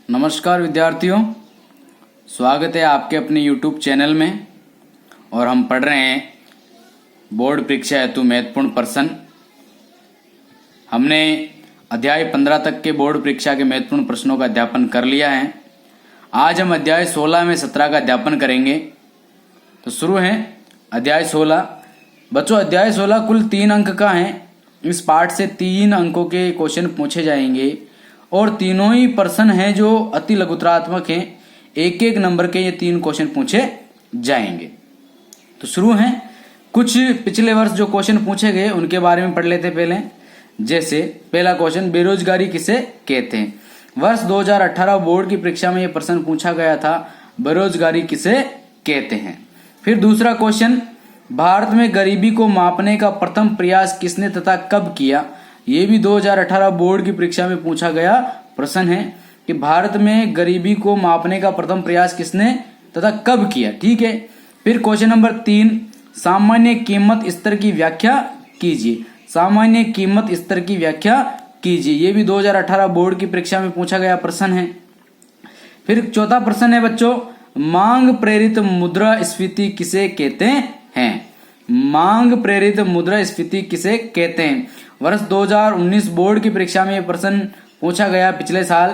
नमस्कार विद्यार्थियों, स्वागत है आपके अपने YouTube चैनल में। और हम पढ़ रहे हैं बोर्ड परीक्षा हेतु महत्वपूर्ण प्रश्न। हमने अध्याय 15 तक के बोर्ड परीक्षा के महत्वपूर्ण प्रश्नों का अध्यापन कर लिया है। आज हम अध्याय 16 में 17 का अध्यापन करेंगे। तो शुरू है अध्याय 16। बच्चों, अध्याय 16 कुल 3 अंक का है। इस पाठ से 3 अंकों के क्वेश्चन पूछे जाएंगे और तीनों ही प्रश्न हैं जो अति लघुतरात्मक हैं। एक एक नंबर के ये 3 क्वेश्चन पूछे जाएंगे। तो शुरू हैं। कुछ पिछले वर्ष जो क्वेश्चन पूछे गए उनके बारे में पढ़ लेते पहले। जैसे पहला क्वेश्चन, बेरोजगारी किसे कहते हैं। वर्ष 2018 बोर्ड की परीक्षा में यह प्रश्न पूछा गया था, बेरोजगारी किसे कहते हैं। फिर दूसरा क्वेश्चन, भारत में गरीबी को मापने का प्रथम प्रयास किसने तथा कब किया। ये भी 2018 बोर्ड की परीक्षा में पूछा गया प्रश्न है कि भारत में गरीबी को मापने का प्रथम प्रयास किसने तथा कब किया। ठीक है। फिर क्वेश्चन नंबर 3, सामान्य कीमत स्तर की व्याख्या कीजिए। सामान्य कीमत स्तर की व्याख्या कीजिए। ये भी 2018 बोर्ड की परीक्षा में पूछा गया प्रश्न है। फिर चौथा प्रश्न है बच्चों, मांग प्रेरित मुद्रास्फीति किसे कहते हैं। मांग प्रेरित मुद्रास्फीति किसे कहते हैं। वर्ष 2019 बोर्ड की परीक्षा में यह प्रश्न पूछा गया पिछले साल।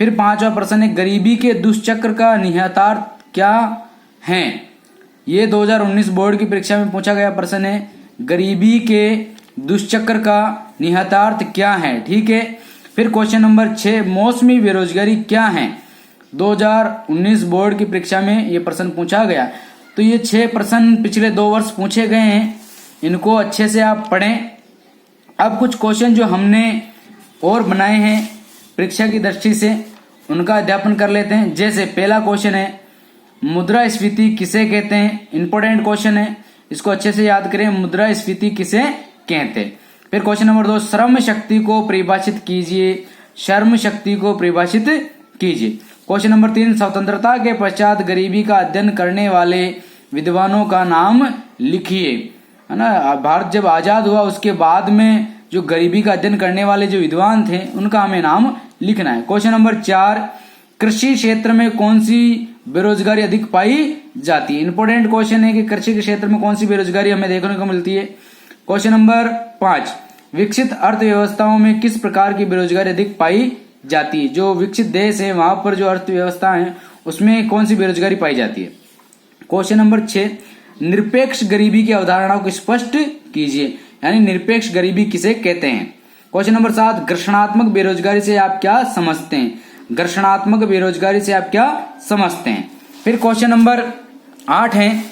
फिर 5वां प्रश्न है, गरीबी के दुष्चक्र का निहितार्थ क्या है। ये 2019 बोर्ड की परीक्षा में पूछा गया प्रश्न है, गरीबी के दुष्चक्र का निहितार्थ क्या है। ठीक है। फिर क्वेश्चन नंबर 6, मौसमी बेरोजगारी क्या है। 2019 बोर्ड की परीक्षा में यह प्रश्न पूछा गया। तो ये 6 प्रश्न पिछले 2 वर्ष पूछे गए हैं, इनको अच्छे से आप पढ़ें। अब कुछ क्वेश्चन जो हमने और बनाए हैं परीक्षा की दृष्टि से उनका अध्यापन कर लेते हैं। जैसे पहला क्वेश्चन है, मुद्रास्फीति किसे कहते हैं। इंपॉर्टेंट क्वेश्चन है, इसको अच्छे से याद करें। मुद्रास्फीति किसे कहते हैं। फिर क्वेश्चन नंबर 2, श्रम शक्ति को परिभाषित कीजिए। श्रम शक्ति को परिभाषित कीजिए। क्वेश्चन नंबर 3, स्वतंत्रता के पश्चात गरीबी का अध्ययन करने वाले विद्वानों का नाम लिखिए। है ना, भारत जब आजाद हुआ उसके बाद में जो गरीबी का अध्ययन करने वाले जो विद्वान थे उनका हमें नाम लिखना है। क्वेश्चन नंबर 4, कृषि क्षेत्र में कौन सी बेरोजगारी अधिक पाई जाती है। इंपॉर्टेंट क्वेश्चन है कि कृषि के क्षेत्र में कौन सी बेरोजगारी हमें देखने को मिलती है। क्वेश्चन नंबर 5, विकसित अर्थव्यवस्थाओं में किस प्रकार की बेरोजगारी अधिक पाई जाती है। जो विकसित देश है वहां पर जो अर्थव्यवस्था है उसमें कौन सी बेरोजगारी पाई जाती है। क्वेश्चन नंबर 6, निरपेक्ष गरीबी की अवधारणा को स्पष्ट कीजिए, यानी निरपेक्ष गरीबी किसे कहते हैं। क्वेश्चन नंबर 7, घर्षणात्मक बेरोजगारी से आप क्या समझते हैं। घर्षणात्मक बेरोजगारी से आप क्या समझते हैं। फिर क्वेश्चन नंबर 8 है,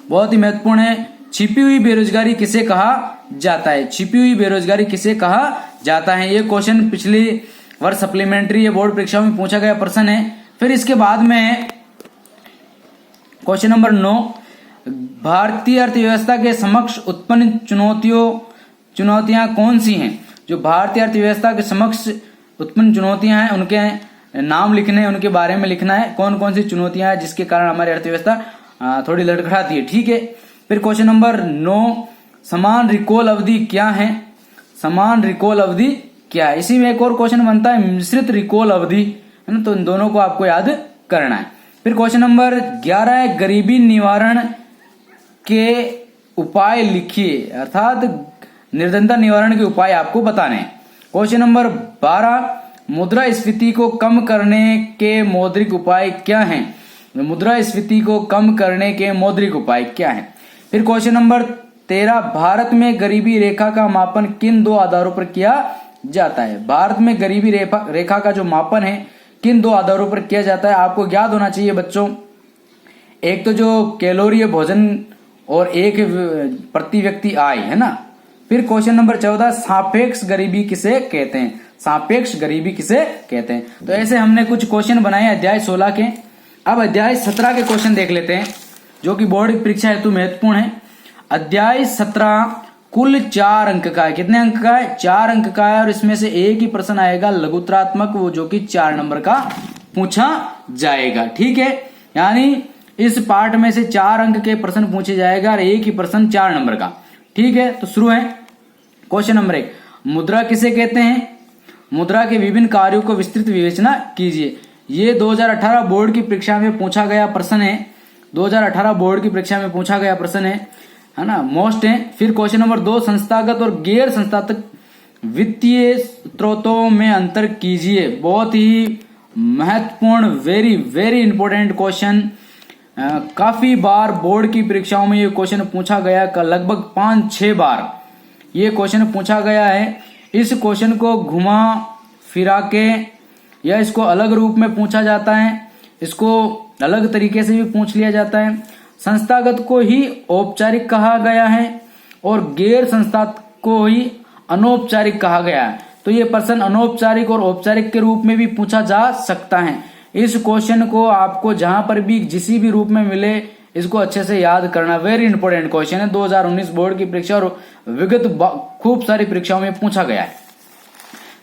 बहुत ही महत्वपूर्ण है, छिपी हुई बेरोजगारी किसे कहा जाता है। छिपी हुई बेरोजगारी किसे कहा जाता है। ये क्वेश्चन पिछले वर्ष सप्लीमेंट्री बोर्ड परीक्षा में पूछा गया प्रश्न है। फिर इसके बाद में क्वेश्चन नंबर 9, भारतीय अर्थव्यवस्था के समक्ष उत्पन्न चुनौतियां कौन सी हैं। जो भारतीय अर्थव्यवस्था के समक्ष उत्पन्न चुनौतियां हैं उनके नाम लिखने, उनके बारे में लिखना है, कौन कौन सी चुनौतियां हैं जिसके कारण हमारी अर्थव्यवस्था थोड़ी लड़खड़ाती है। ठीक है। फिर क्वेश्चन नंबर 9, समान रिकॉल अवधि क्या है। समान रिकॉल अवधि क्या है। इसी में एक और क्वेश्चन बनता है, मिश्रित रिकॉल अवधि, है ना। तो इन दोनों को आपको याद करना है। फिर क्वेश्चन नंबर 11 है, गरीबी निवारण के उपाय लिखिए, अर्थात निर्धनता निवारण के उपाय आपको बताने हैं। क्वेश्चन नंबर 12, मुद्रास्फीति को कम करने के मौद्रिक उपाय क्या हैं। मुद्रास्फीति को कम करने के मौद्रिक उपाय क्या हैं। फिर क्वेश्चन नंबर 13, भारत में गरीबी रेखा का मापन किन 2 आधारों पर किया जाता है। भारत में गरीबी रेखा का जो मापन है किन 2 आधारों पर किया जाता है। आपको याद होना चाहिए बच्चों, एक तो जो कैलोरी भोजन और एक प्रति व्यक्ति आय, है ना। फिर क्वेश्चन नंबर 14, सापेक्ष गरीबी किसे कहते हैं। सापेक्ष गरीबी किसे कहते हैं। तो ऐसे हमने कुछ क्वेश्चन बनाए अध्याय 16 के। अब अध्याय 17 के क्वेश्चन देख लेते हैं जो कि बोर्ड की परीक्षा हेतु महत्वपूर्ण है। अध्याय 17 कुल 4 अंक का है। कितने अंक का है। 4 अंक का है। और इसमें से एक ही प्रश्न आएगा लघुतरात्मक, वो जो कि 4 नंबर का पूछा जाएगा। ठीक है, यानी इस पार्ट में से 4 अंक के प्रश्न पूछे जाएगा और एक ही प्रश्न 4 नंबर का। ठीक है, तो शुरू है। क्वेश्चन नंबर 1, मुद्रा किसे कहते हैं। मुद्रा के विभिन्न कार्यों को विस्तृत विवेचना कीजिए। ये 2018 बोर्ड की परीक्षा में पूछा गया प्रश्न है। 2018 बोर्ड की परीक्षा में पूछा गया प्रश्न है ना, मोस्ट है। फिर क्वेश्चन नंबर 2, संस्थागत और गैर संस्थागत वित्तीय स्रोतों में अंतर कीजिए। बहुत ही महत्वपूर्ण, वेरी वेरी इंपॉर्टेंट क्वेश्चन। काफी बार बोर्ड की परीक्षाओं में ये क्वेश्चन पूछा गया, लगभग 5-6 बार ये क्वेश्चन पूछा गया है। इस क्वेश्चन को घुमा फिरा के या इसको अलग रूप में पूछा जाता है, इसको अलग तरीके से भी पूछ लिया जाता है। संस्थागत को ही औपचारिक कहा गया है और गैर संस्थागत को ही अनौपचारिक कहा गया है। तो ये प्रश्न अनौपचारिक और औपचारिक के रूप में भी पूछा जा सकता है। इस क्वेश्चन को आपको जहां पर भी जिसी भी रूप में मिले इसको अच्छे से याद करना। वेरी इंपॉर्टेंट क्वेश्चन है, 2019 बोर्ड की परीक्षा और विगत खूब सारी परीक्षाओं में पूछा गया है।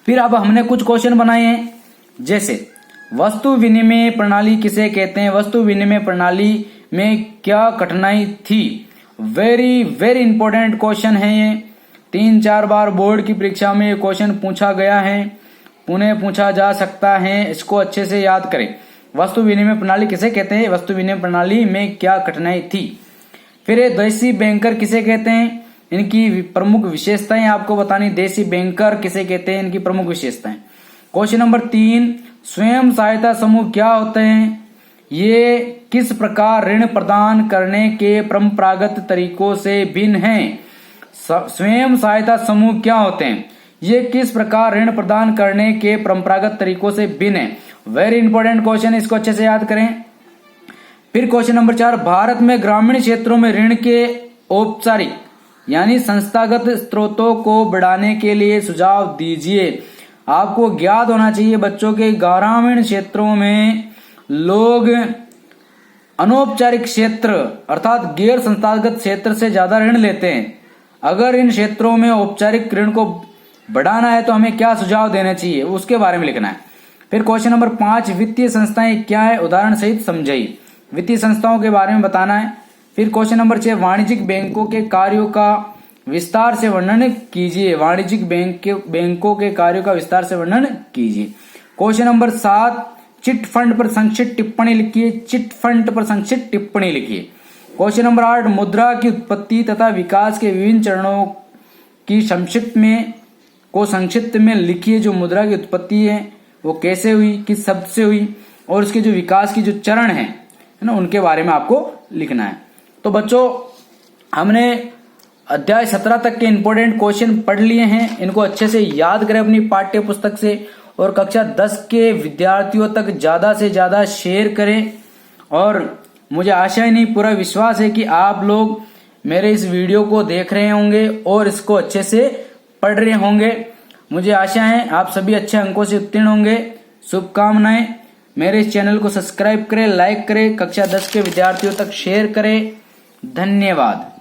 फिर अब हमने कुछ क्वेश्चन बनाए हैं, जैसे वस्तु विनिमय प्रणाली किसे कहते हैं, वस्तु विनिमय प्रणाली में क्या कठिनाई थी। वेरी वेरी इंपॉर्टेंट क्वेश्चन है ये, 3-4 बार बोर्ड की परीक्षा में ये क्वेश्चन पूछा गया है, पुनः पूछा जा सकता है। इसको अच्छे से याद करें। वस्तु विनिमय प्रणाली किसे कहते हैं, वस्तु विनिमय प्रणाली में क्या कठिनाई थी। फिर ये देशी बैंकर किसे कहते हैं, इनकी प्रमुख विशेषताएं आपको बतानी। देशी बैंकर किसे कहते हैं, इनकी प्रमुख विशेषताएं। क्वेश्चन नंबर 3, स्वयं सहायता समूह क्या होते हैं, ये किस प्रकार ऋण प्रदान करने के परंपरागत तरीकों से भिन्न हैं। स्वयं सहायता समूह क्या होते हैं, ये किस प्रकार ऋण प्रदान करने के परंपरागत तरीकों से भिन्न है। वेरी इंपॉर्टेंट क्वेश्चन, इसको अच्छे से याद करें। फिर क्वेश्चन नंबर 4, भारत में ग्रामीण क्षेत्रों में ऋण के औपचारिक यानी संस्थागत स्रोतों को बढ़ाने के लिए सुझाव दीजिए। आपको ज्ञात होना चाहिए बच्चों के ग्रामीण क्षेत्रों में लोग अनौपचारिक क्षेत्र अर्थात गैर संस्थागत क्षेत्र से ज्यादा ऋण लेते हैं। अगर इन क्षेत्रों में औपचारिक ऋण को बढ़ाना है तो हमें क्या सुझाव देना चाहिए, उसके बारे में लिखना है। फिर क्वेश्चन नंबर 5, वित्तीय संस्थाएं क्या है, उदाहरण सहित समझाइए। वित्तीय संस्थाओं के बारे में बताना है। फिर क्वेश्चन नंबर 6, वाणिज्यिक बैंकों के कार्यों का विस्तार से वर्णन कीजिए। वाणिज्यिक बैंकों के कार्यों का विस्तार से वर्णन कीजिए। क्वेश्चन नंबर 7, चिट फंड पर संक्षिप्त टिप्पणी लिखिए। चिट फंड पर संक्षिप्त टिप्पणी लिखिए। क्वेश्चन नंबर 8, मुद्रा की उत्पत्ति तथा विकास के विभिन्न चरणों की संक्षिप्त में लिखिए। जो मुद्रा की उत्पत्ति है वो कैसे हुई, किस शब्द से हुई, और उसके जो विकास की जो चरण है ना, उनके बारे में आपको लिखना है। तो बच्चों, हमने अध्याय 17 तक के इंपॉर्टेंट क्वेश्चन पढ़ लिए हैं। इनको अच्छे से याद करें अपनी पाठ्य पुस्तक से और कक्षा 10 के विद्यार्थियों तक ज्यादा से ज्यादा शेयर करें। और मुझे आशा ही नहीं, पूरा विश्वास है कि आप लोग मेरे इस वीडियो को देख रहे होंगे और इसको अच्छे से पढ़ रहे होंगे। मुझे आशा है आप सभी अच्छे अंकों से उत्तीर्ण होंगे। शुभकामनाएं। मेरे इस चैनल को सब्सक्राइब करें, लाइक करें, कक्षा 10 के विद्यार्थियों तक शेयर करें। धन्यवाद।